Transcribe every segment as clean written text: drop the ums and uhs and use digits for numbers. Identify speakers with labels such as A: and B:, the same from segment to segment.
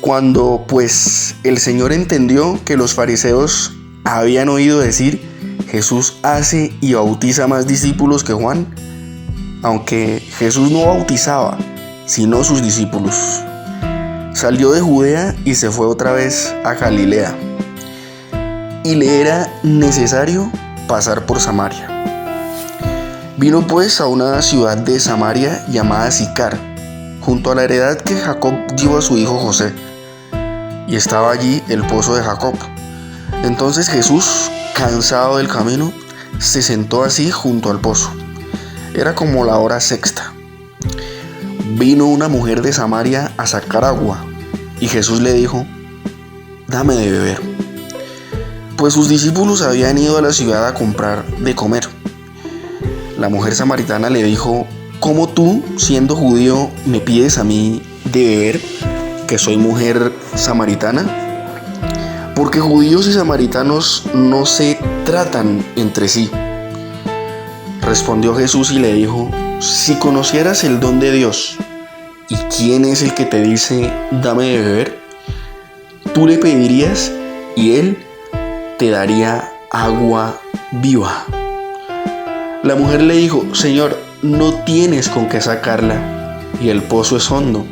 A: Cuando pues el Señor entendió que los fariseos habían oído decir: Jesús hace y bautiza más discípulos que Juan, aunque Jesús no bautizaba, sino sus discípulos, salió de Judea y se fue otra vez a Galilea, y le era necesario pasar por Samaria. Vino pues a una ciudad de Samaria llamada Sicar, junto a la heredad que Jacob dio a su hijo José, y estaba allí el pozo de Jacob. Entonces Jesús, cansado del camino, se sentó así junto al pozo. Era como la hora sexta. Vino una mujer de Samaria a sacar agua, y Jesús le dijo: dame de beber. Pues sus discípulos habían ido a la ciudad a comprar de comer. La mujer samaritana le dijo: ¿cómo tú, siendo judío, me pides a mí de beber, que soy mujer samaritana? Porque judíos y samaritanos no se tratan entre sí. Respondió Jesús y le dijo: si conocieras el don de Dios y quién es el que te dice dame de beber, tú le pedirías y él te daría agua viva. La mujer le dijo: Señor, no tienes con qué sacarla y el pozo es hondo.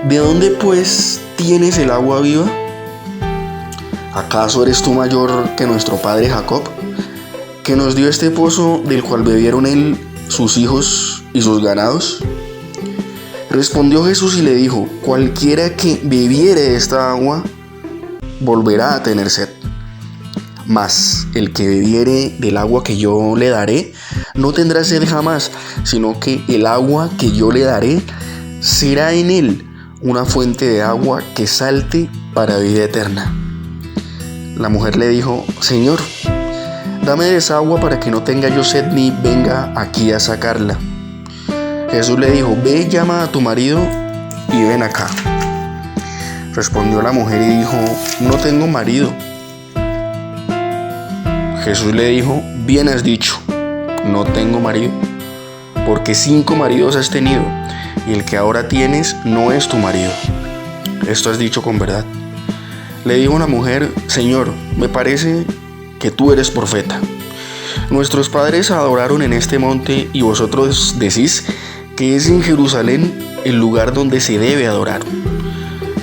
A: ¿De dónde pues tienes el agua viva? ¿Acaso eres tú mayor que nuestro padre Jacob, que nos dio este pozo del cual bebieron él, sus hijos y sus ganados? Respondió Jesús y le dijo: cualquiera que bebiere de esta agua volverá a tener sed. Mas el que bebiere del agua que yo le daré no tendrá sed jamás, sino que el agua que yo le daré será en él una fuente de agua que salte para vida eterna. La mujer le dijo: Señor, dame de esa agua para que no tenga yo sed ni venga aquí a sacarla. Jesús le dijo: ve, llama a tu marido y ven acá. Respondió la mujer y dijo: no tengo marido. Jesús le dijo: bien has dicho, no tengo marido, porque 5 maridos has tenido, y el que ahora tienes no es tu marido. Esto has dicho con verdad. Le dijo la mujer: Señor, me parece que tú eres profeta. Nuestros padres adoraron en este monte y vosotros decís que es en Jerusalén el lugar donde se debe adorar.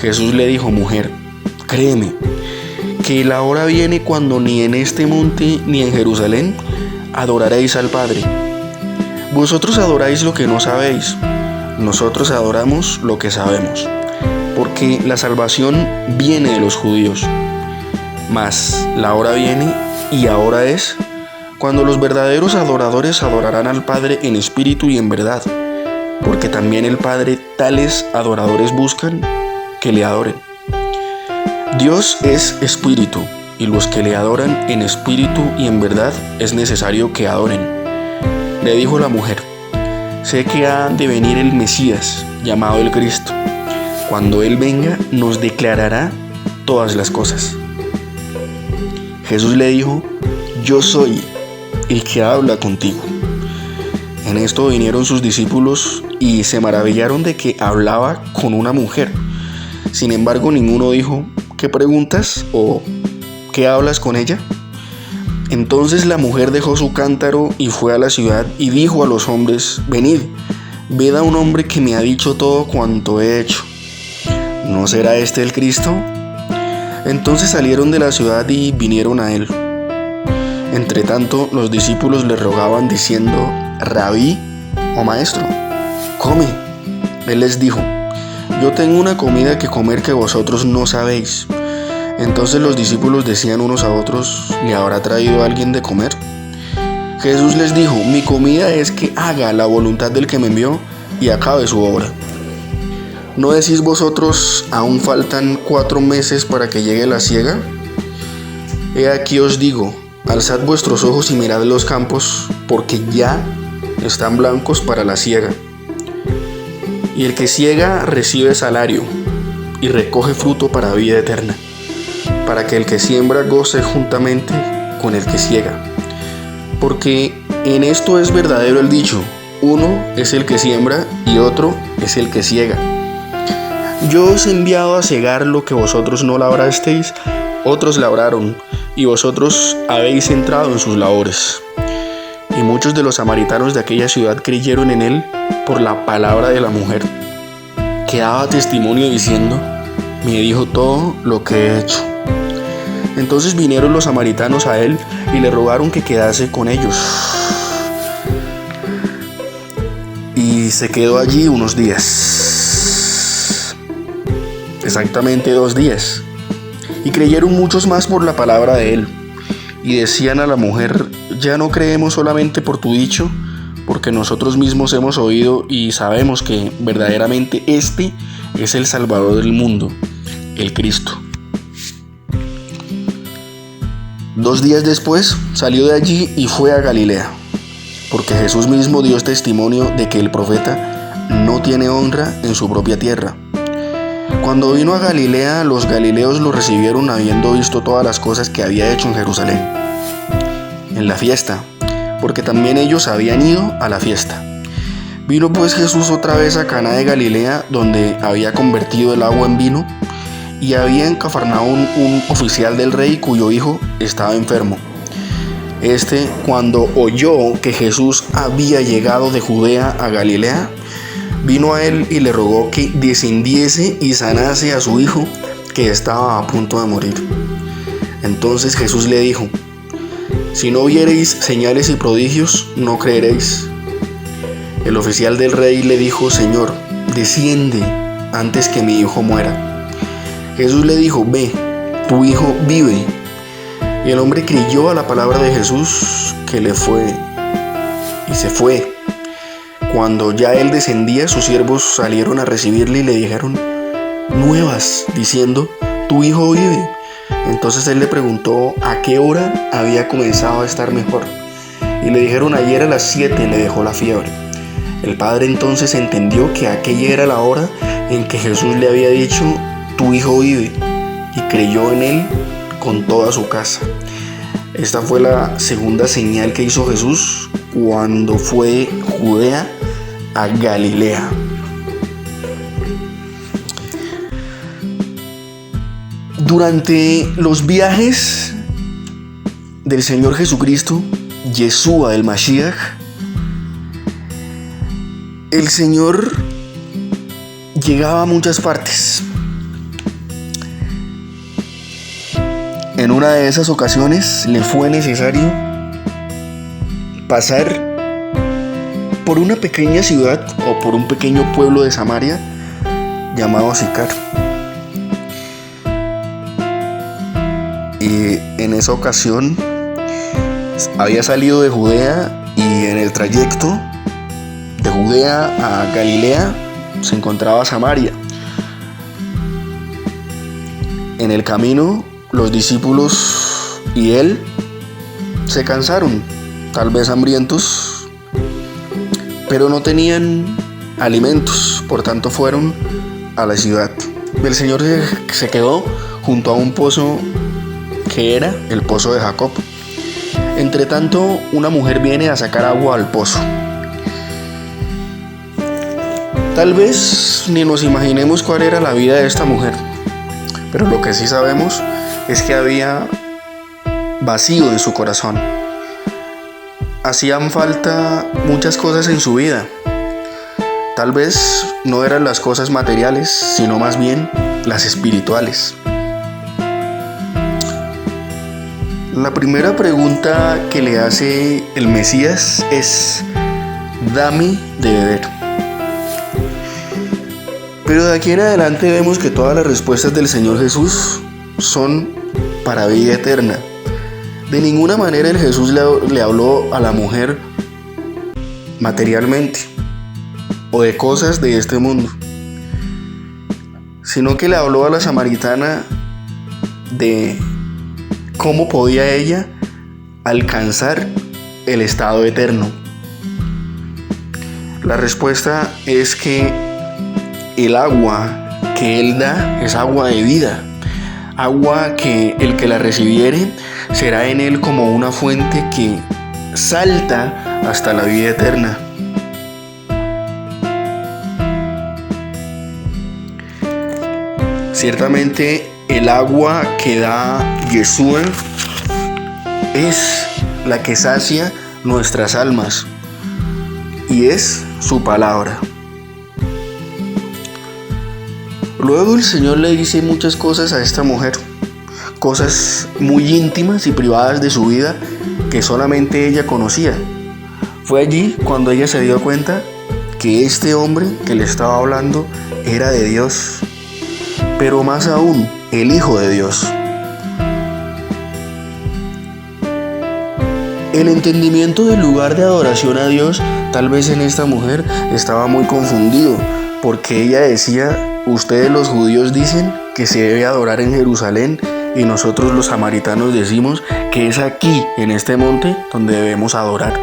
A: Jesús le dijo: mujer, créeme, que la hora viene cuando ni en este monte ni en Jerusalén adoraréis al Padre. Vosotros adoráis lo que no sabéis, nosotros adoramos lo que sabemos, porque la salvación viene de los judíos. Mas la hora viene, y ahora es, cuando los verdaderos adoradores adorarán al Padre en espíritu y en verdad, porque también el Padre tales adoradores buscan que le adoren. Dios es espíritu, y los que le adoran en espíritu y en verdad es necesario que adoren. Le dijo la mujer: sé que ha de venir el Mesías, llamado el Cristo. Cuando Él venga, nos declarará todas las cosas. Jesús le dijo: yo soy el que habla contigo. En esto vinieron sus discípulos y se maravillaron de que hablaba con una mujer. Sin embargo, ninguno dijo: ¿qué preguntas? ¿O qué hablas con ella? Entonces la mujer dejó su cántaro y fue a la ciudad y dijo a los hombres: venid, ved a un hombre que me ha dicho todo cuanto he hecho. ¿No será este el Cristo? Entonces salieron de la ciudad y vinieron a él. Entretanto, los discípulos le rogaban diciendo: Rabí, o maestro, come. Él les dijo: yo tengo una comida que comer que vosotros no sabéis. Entonces los discípulos decían unos a otros: ¿le habrá traído alguien de comer? Jesús les dijo: mi comida es que haga la voluntad del que me envió y acabe su obra. ¿No decís vosotros: aún faltan 4 meses para que llegue la siega? He aquí os digo: alzad vuestros ojos y mirad los campos, porque ya están blancos para la siega. Y el que siega recibe salario y recoge fruto para vida eterna, para que el que siembra goce juntamente con el que siega. Porque en esto es verdadero el dicho: uno es el que siembra y otro es el que siega. yo os he enviado a cegar lo que vosotros no labrasteis, otros labraron, y vosotros habéis entrado en sus labores. Y muchos de los samaritanos de aquella ciudad creyeron en él por la palabra de la mujer, que daba testimonio diciendo: me dijo todo lo que he hecho. Entonces vinieron los samaritanos a él y le rogaron que quedase con ellos. Y se quedó allí unos días, exactamente 2 días. Y creyeron muchos más por la palabra de él. Y decían a la mujer: ya no creemos solamente por tu dicho, porque nosotros mismos hemos oído y sabemos que verdaderamente este es el Salvador del mundo, el Cristo. 2 días después salió de allí y fue a Galilea, porque Jesús mismo dio testimonio de que el profeta no tiene honra en su propia tierra. Cuando vino a Galilea, los galileos lo recibieron habiendo visto todas las cosas que había hecho en Jerusalén, en la fiesta, porque también ellos habían ido a la fiesta. Vino pues Jesús otra vez a Caná de Galilea, donde había convertido el agua en vino, y había en Cafarnaúm un oficial del rey cuyo hijo estaba enfermo. Este, cuando oyó que Jesús había llegado de Judea a Galilea, vino a él y le rogó que descendiese y sanase a su hijo, que estaba a punto de morir. Entonces Jesús le dijo: si no viereis señales y prodigios, no creeréis. El oficial del rey le dijo: Señor, desciende antes que mi hijo muera. Jesús le dijo: ve, tu hijo vive. Y el hombre creyó a la palabra de Jesús, que le fue, y se fue. Cuando ya él descendía, sus siervos salieron a recibirle y le dijeron nuevas, diciendo: tu hijo vive. Entonces él le preguntó a qué hora había comenzado a estar mejor. Y le dijeron: ayer a las 7 le dejó la fiebre. El padre entonces entendió que aquella era la hora en que Jesús le había dicho: tu hijo vive, y creyó en él con toda su casa. Esta fue la segunda señal que hizo Jesús cuando fue de Judea a Galilea. Durante los viajes del Señor Jesucristo, Yeshua el Mashiach, el Señor llegaba a muchas partes. En una de esas ocasiones le fue necesario pasar por una pequeña ciudad o por un pequeño pueblo de Samaria llamado Sicar. Y en esa ocasión había salido de Judea y en el trayecto de Judea a Galilea se encontraba Samaria. En el camino los discípulos y él se cansaron, tal vez hambrientos, pero no tenían alimentos, por tanto fueron a la ciudad. El Señor se quedó junto a un pozo que era el pozo de Jacob. Entre tanto, una mujer viene a sacar agua al pozo. Tal vez ni nos imaginemos cuál era la vida de esta mujer, pero lo que sí sabemos es que había vacío en su corazón. Hacían falta muchas cosas en su vida. Tal vez no eran las cosas materiales, sino más bien las espirituales. La primera pregunta que le hace el Mesías es: dame de beber. Pero de aquí en adelante vemos que todas las respuestas del Señor Jesús son para vida eterna. De ninguna manera el Jesús le habló a la mujer materialmente o de cosas de este mundo, sino que le habló a la samaritana de cómo podía ella alcanzar el estado eterno. La respuesta es que el agua que Él da es agua de vida, agua que el que la recibiere será en él como una fuente que salta hasta la vida eterna. Ciertamente el agua que da Yeshua es la que sacia nuestras almas y es su palabra. Luego el Señor le dice muchas cosas a esta mujer, cosas muy íntimas y privadas de su vida que solamente ella conocía. Fue allí cuando ella se dio cuenta que este hombre que le estaba hablando era de Dios, pero más aún, el Hijo de Dios. El entendimiento del lugar de adoración a Dios, tal vez en esta mujer, estaba muy confundido, porque ella decía: ustedes los judíos dicen que se debe adorar en Jerusalén, y nosotros los samaritanos decimos que es aquí, en este monte, donde debemos adorar.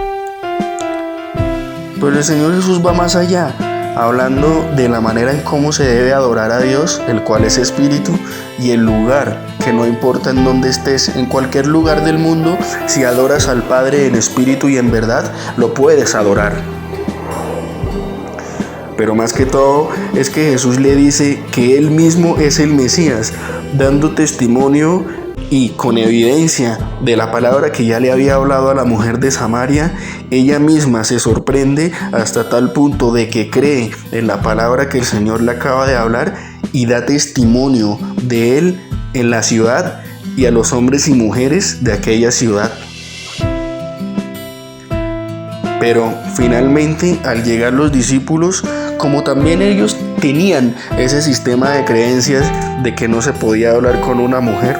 A: Pero el Señor Jesús va más allá, hablando de la manera en cómo se debe adorar a Dios, el cual es espíritu, y el lugar, que no importa en dónde estés, en cualquier lugar del mundo, si adoras al Padre en espíritu y en verdad, lo puedes adorar. Pero más que todo es que Jesús le dice que Él mismo es el Mesías, dando testimonio y con evidencia de la palabra que ya le había hablado a la mujer de Samaria. Ella misma se sorprende hasta tal punto de que cree en la palabra que el Señor le acaba de hablar y da testimonio de Él en la ciudad y a los hombres y mujeres de aquella ciudad. Pero finalmente, al llegar los discípulos, como también ellos tenían ese sistema de creencias de que no se podía hablar con una mujer,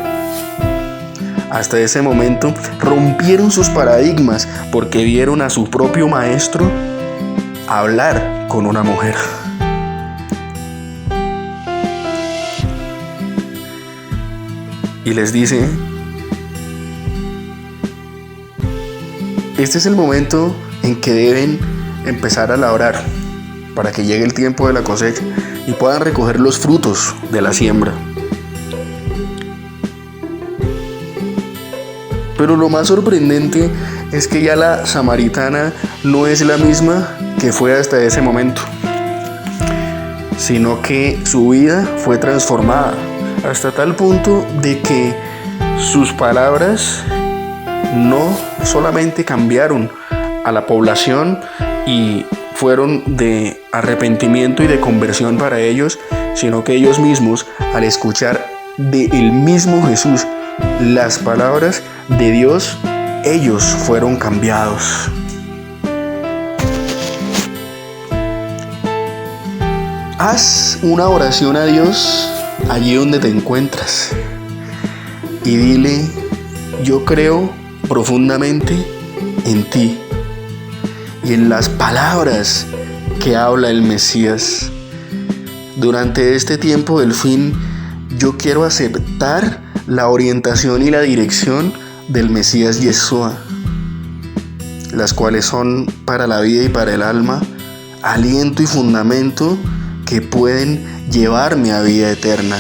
A: hasta ese momento rompieron sus paradigmas porque vieron a su propio maestro hablar con una mujer. Y les dice: este es el momento en que deben empezar a labrar para que llegue el tiempo de la cosecha y puedan recoger los frutos de la siembra. Pero lo más sorprendente es que ya la samaritana no es la misma que fue hasta ese momento, sino que su vida fue transformada hasta tal punto de que sus palabras no solamente cambiaron a la población y fueron de arrepentimiento y de conversión para ellos, sino que ellos mismos, al escuchar del mismo Jesús las palabras de Dios, ellos fueron cambiados. Haz una oración a Dios allí donde te encuentras y dile: yo creo profundamente en ti y en las palabras que habla el Mesías. Durante este tiempo del fin, yo quiero aceptar la orientación y la dirección del Mesías Yeshua, las cuales son para la vida y para el alma aliento y fundamento que pueden llevarme a vida eterna.